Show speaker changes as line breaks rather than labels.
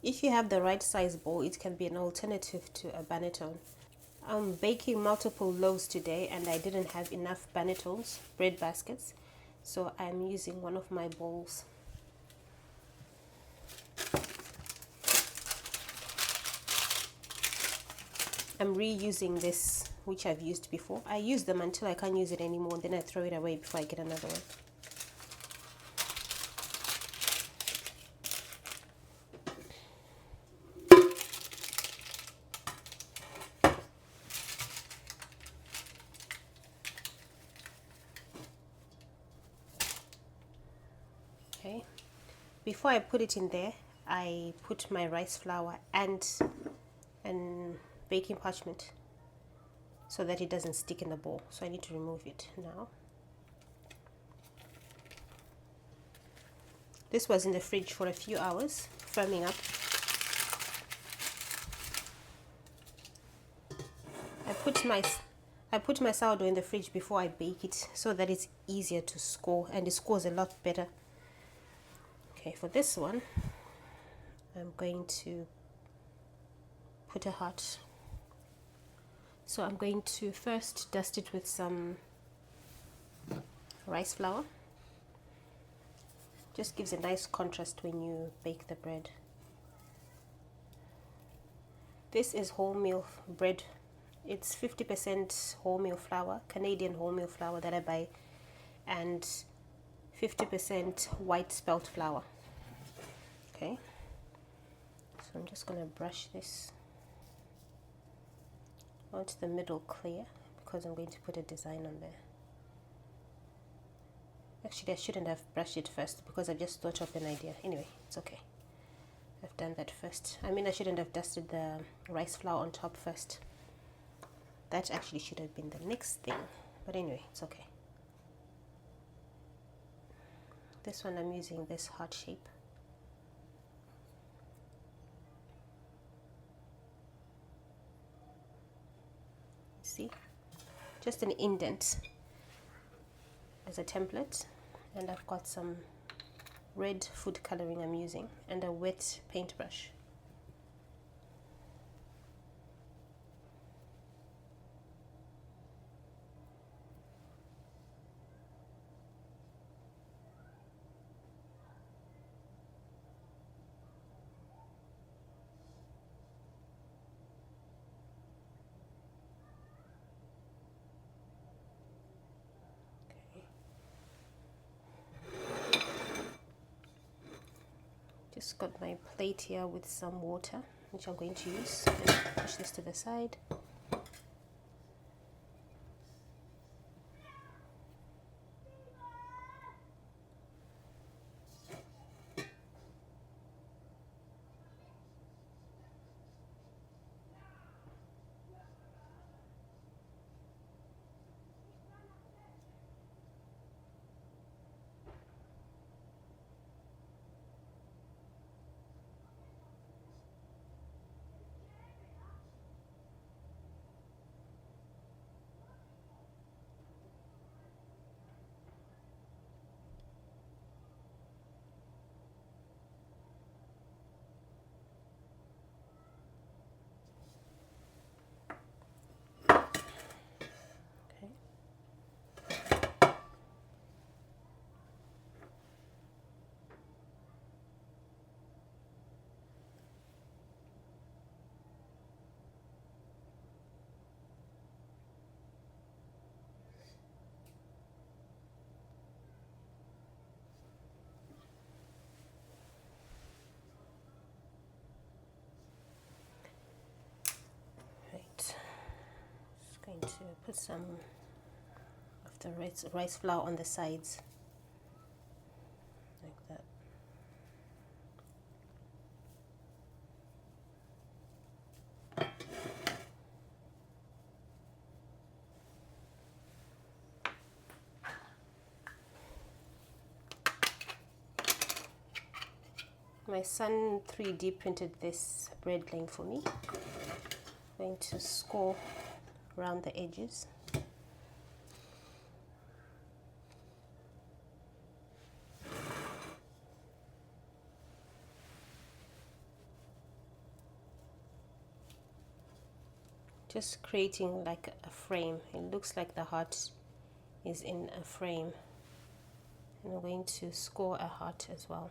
If you have the right size bowl, it can be an alternative to a banneton. I'm baking multiple loaves today and I didn't have enough bannetons, bread baskets, so I'm using one of my bowls. I'm reusing this, which I've used before. I use them until I can't use it anymore, and then I throw it away before I get another one. Okay, before I put it in there, I put my rice flour and baking parchment so that it doesn't stick in the bowl. So I need to remove it now. This was in the fridge for a few hours, firming up. I put my sourdough in the fridge before I bake it so that it's easier to score, and it scores a lot better. Okay, for this one, I'm going to put a heart. So I'm going to first dust it with some rice flour. Just gives a nice contrast when you bake the bread. This is wholemeal bread. It's 50% wholemeal flour, Canadian wholemeal flour that I buy, and 50% white spelt flour. Okay, so I'm just going to brush this onto the middle clear because I'm going to put a design on there. Actually, I shouldn't have brushed it first because I just thought of an idea. Anyway, it's okay. I've done that first. I mean, I shouldn't have dusted the rice flour on top first. That actually should have been the next thing. But anyway, it's okay. This one I'm using this heart shape. See? Just an indent as a template. And I've got some red food coloring I'm using and a wet paintbrush. Just got my plate here with some water, which I'm going to use, and push this to the side. Going to put some of the rice flour on the sides like that. My son 3D printed this bread length for me. I'm going to score around the edges. just creating like a frame. It looks like the heart is in a frame, and I'm going to score a heart as well.